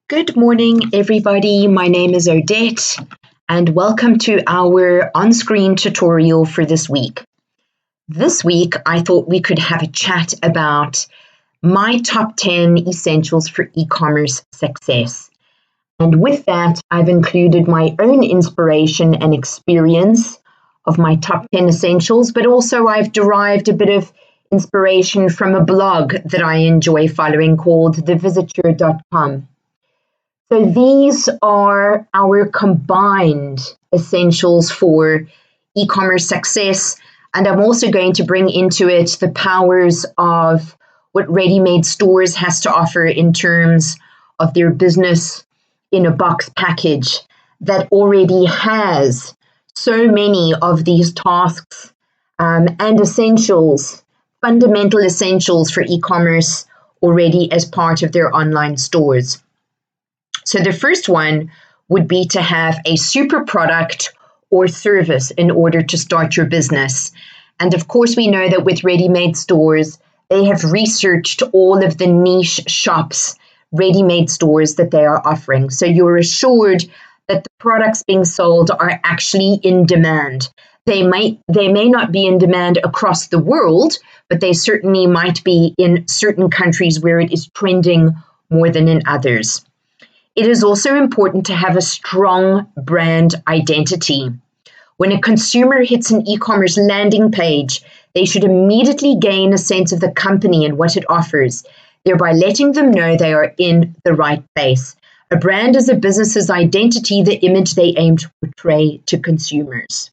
Good morning, everybody. My name is Odette, and welcome to our on-screen tutorial for this week. This week, I thought we could have a chat about my top 10 essentials for e-commerce success. And with that, I've included my own inspiration and experience of my top 10 essentials, but also I've derived a bit of inspiration from a blog that I enjoy following called thevisitor.com. So these are our combined essentials for e-commerce success. And I'm also going to bring into it the powers of what ready-made stores has to offer in terms of their business in a box package that already has so many of these tasks and essentials, fundamental essentials for e-commerce already as part of their online stores. So the first one would be to have a super product or service in order to start your business. And of course, we know that with ready-made stores, they have researched all of the niche shops, ready-made stores that they are offering. So you're assured that the products being sold are actually in demand. They may not be in demand across the world, but they certainly might be in certain countries where it is trending more than in others. It is also important to have a strong brand identity. When a consumer hits an e-commerce landing page, they should immediately gain a sense of the company and what it offers, thereby letting them know they are in the right place. A brand is a business's identity, the image they aim to portray to consumers.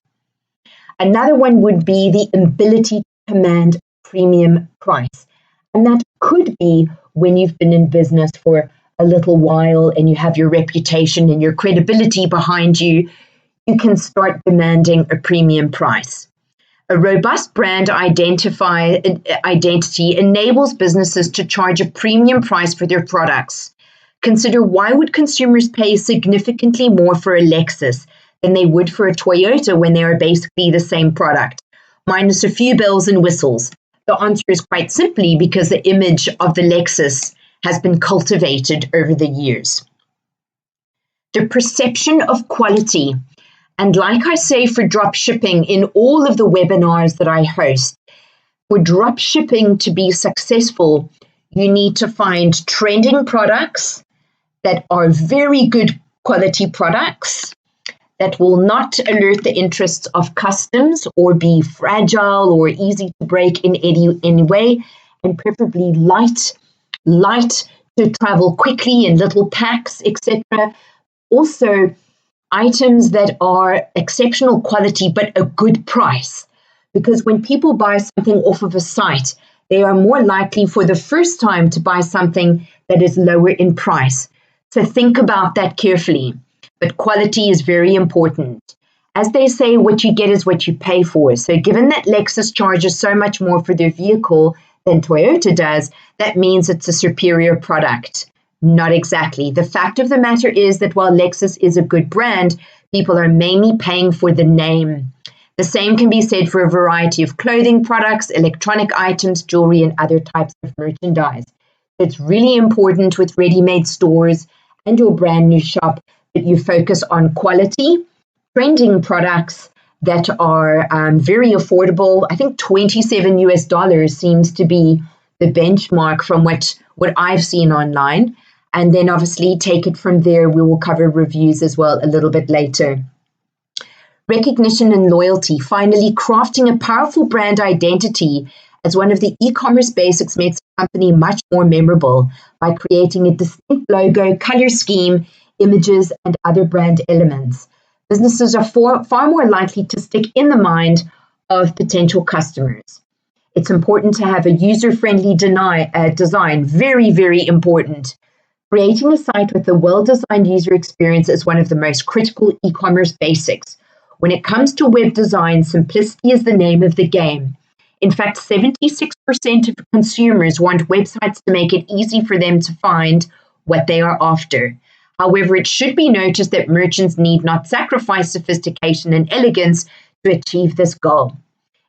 Another one would be the ability to command a premium price. And that could be when you've been in business for a little while and you have your reputation and your credibility behind you, you can start demanding a premium price. A robust brand identity enables businesses to charge a premium price for their products. Consider, why would consumers pay significantly more for a Lexus than they would for a Toyota when they are basically the same product, minus a few bells and whistles? The answer is quite simply because the image of the Lexus has been cultivated over the years. The perception of quality, and like I say for drop shipping in all of the webinars that I host, for drop shipping to be successful, you need to find trending products that are very good quality products that will not alert the interests of customs or be fragile or easy to break in any way, and preferably light to travel quickly in little packs, etc. Also, items that are exceptional quality but a good price. Because when people buy something off of a site, they are more likely for the first time to buy something that is lower in price. So think about that carefully. But quality is very important. As they say, what you get is what you pay for. So given that Lexus charges so much more for their vehicle than Toyota does, that means it's a superior product. Not exactly. The fact of the matter is that while Lexus is a good brand, people are mainly paying for the name. The same can be said for a variety of clothing products, electronic items, jewelry, and other types of merchandise. It's really important with ready-made stores and your brand new shop that you focus on quality, trending products that are very affordable. I think $27 seems to be the benchmark from what I've seen online. And then obviously take it from there. We will cover reviews as well a little bit later. Recognition and loyalty. Finally, crafting a powerful brand identity as one of the e-commerce basics makes a company much more memorable by creating a distinct logo, color scheme, images, and other brand elements. Businesses are far more likely to stick in the mind of potential customers. It's important to have a user-friendly design, very, very important. Creating a site with a well-designed user experience is one of the most critical e-commerce basics. When it comes to web design, simplicity is the name of the game. In fact, 76% of consumers want websites to make it easy for them to find what they are after. However, it should be noticed that merchants need not sacrifice sophistication and elegance to achieve this goal.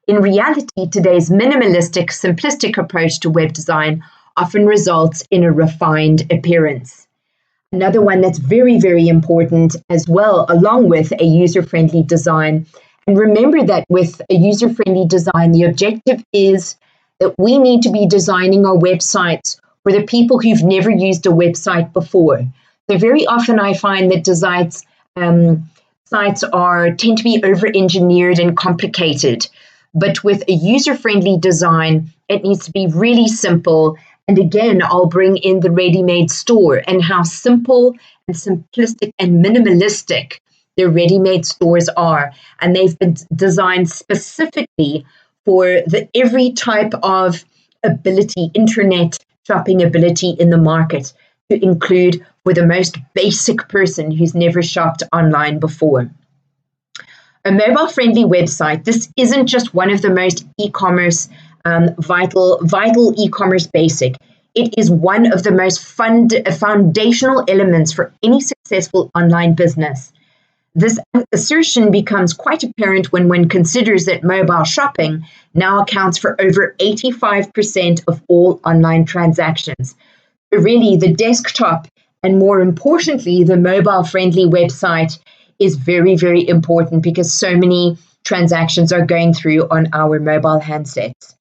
In reality, today's minimalistic, simplistic approach to web design often results in a refined appearance. Another one that's very, very important as well, along with a user-friendly design. And remember that with a user-friendly design, the objective is that we need to be designing our websites for the people who've never used a website before. So very often I find that sites tend to be over-engineered and complicated. But with a user-friendly design, it needs to be really simple. And again, I'll bring in the ready-made store and how simple and simplistic and minimalistic the ready-made stores are. And they've been designed specifically for every type of ability, internet shopping ability in the market, to include for the most basic person who's never shopped online before. A mobile-friendly website, this isn't just one of the most e-commerce vital e-commerce basic. It is one of the most foundational elements for any successful online business. This assertion becomes quite apparent when one considers that mobile shopping now accounts for over 85% of all online transactions. So really, the desktop and more importantly, the mobile-friendly website is very, very important because so many transactions are going through on our mobile handsets.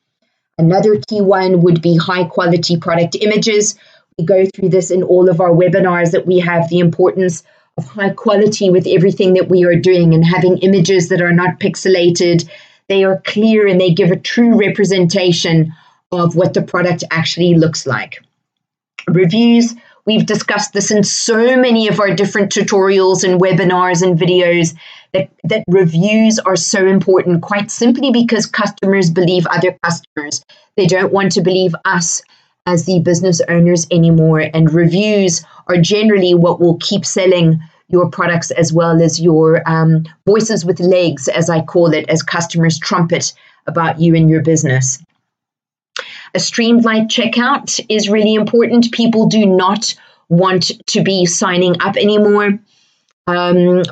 Another key one would be high-quality product images. We go through this in all of our webinars that we have, the importance of high quality with everything that we are doing and having images that are not pixelated. They are clear and they give a true representation of what the product actually looks like. Reviews, we've discussed this in so many of our different tutorials and webinars and videos that reviews are so important, quite simply because customers believe other customers. They don't want to believe us as the business owners anymore. And reviews are generally what will keep selling your products as well as your voices with legs, as I call it, as customers trumpet about you and your business. A Streamlight Checkout is really important. People do not want to be signing up anymore.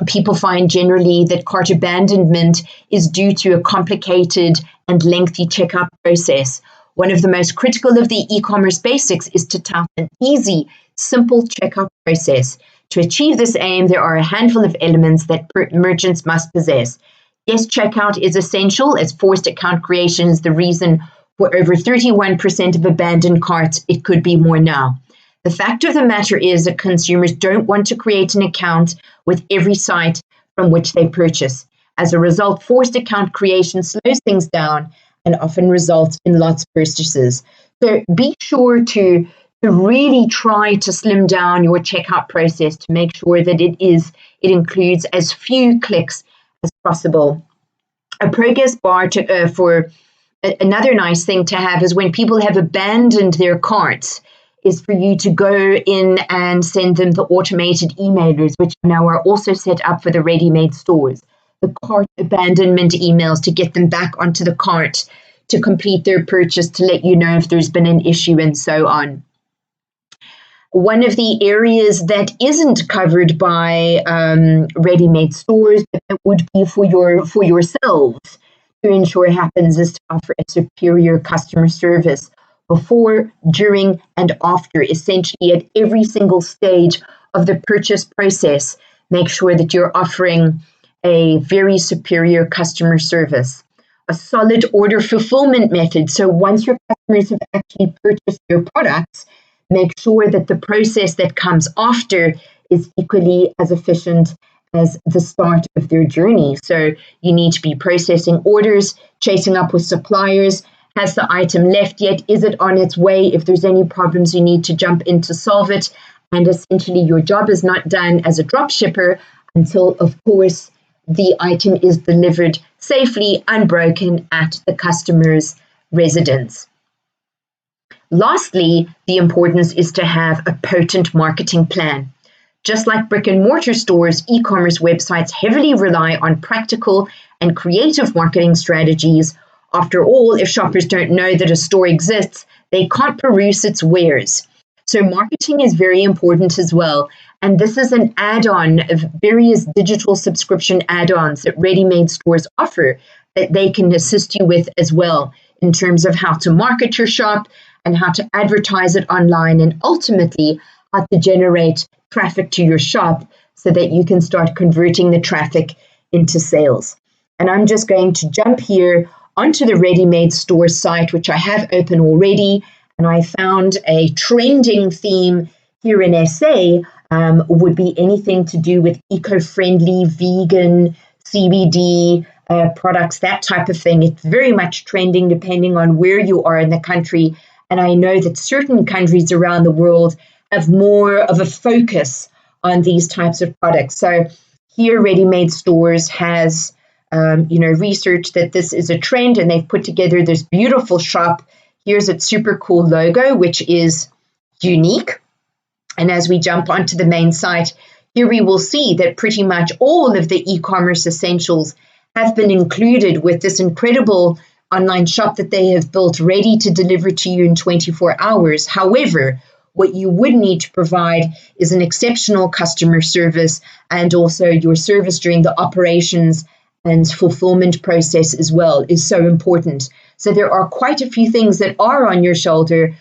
People find generally that cart abandonment is due to a complicated and lengthy checkout process. One of the most critical of the e-commerce basics is to tout an easy, simple checkout process. To achieve this aim, there are a handful of elements that merchants must possess. Yes, checkout is essential, as forced account creation is the reason for over 31% of abandoned carts. It could be more now. The fact of the matter is that consumers don't want to create an account with every site from which they purchase. As a result, forced account creation slows things down and often results in lots of purchases. So be sure to really try to slim down your checkout process to make sure that it includes as few clicks as possible. A progress bar for another nice thing to have is when people have abandoned their carts, is for you to go in and send them the automated emailers, which now are also set up for the ready-made stores. The cart abandonment emails to get them back onto the cart to complete their purchase, to let you know if there's been an issue and so on. One of the areas that isn't covered by ready-made stores, but that would be for yourselves to ensure happens, is to offer a superior customer service before, during, and after, essentially at every single stage of the purchase process. Make sure that you're offering a very superior customer service. A solid order fulfillment method. So once your customers have actually purchased your products, make sure that the process that comes after is equally as efficient as the start of their journey. So you need to be processing orders, chasing up with suppliers. Has the item left yet? Is it on its way? If there's any problems, you need to jump in to solve it. And essentially, your job is not done as a drop shipper until, of course, the item is delivered safely, unbroken, at the customer's residence. Lastly, the importance is to have a potent marketing plan. Just like brick and mortar stores, e-commerce websites heavily rely on practical and creative marketing strategies. After all, if shoppers don't know that a store exists, they can't peruse its wares. So marketing is very important as well. And this is an add-on of various digital subscription add-ons that ready-made stores offer that they can assist you with as well in terms of how to market your shop and how to advertise it online, and ultimately how to generate traffic to your shop so that you can start converting the traffic into sales. And I'm just going to jump here onto the Ready-Made Store site, which I have open already, and I found a trending theme here in SA would be anything to do with eco-friendly, vegan, CBD products, that type of thing. It's very much trending depending on where you are in the country. And I know that certain countries around the world have more of a focus on these types of products. So here, Ready-Made Stores has researched that this is a trend, and they've put together this beautiful shop. Here's its super cool logo, which is unique. And as we jump onto the main site, here we will see that pretty much all of the e-commerce essentials have been included with this incredible online shop that they have built, ready to deliver to you in 24 hours. However, what you would need to provide is an exceptional customer service, and also your service during the operations and fulfillment process as well is so important. So there are quite a few things that are on your shoulders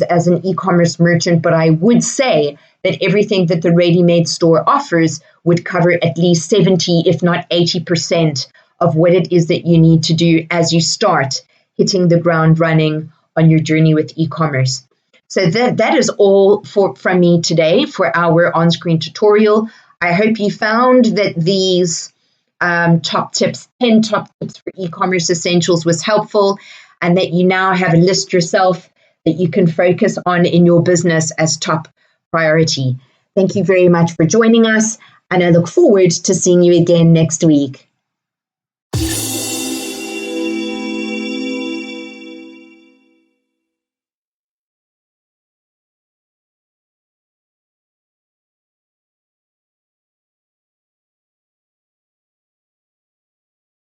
as an e-commerce merchant, but I would say that everything that the Ready-Made Store offers would cover at least 70, if not 80% of what it is that you need to do as you start hitting the ground running on your journey with e-commerce. So that is all from me today for our on-screen tutorial. I hope you found that these 10 top tips for e-commerce essentials was helpful, and that you now have a list yourself that you can focus on in your business as top priority. Thank you very much for joining us, and I look forward to seeing you again next week.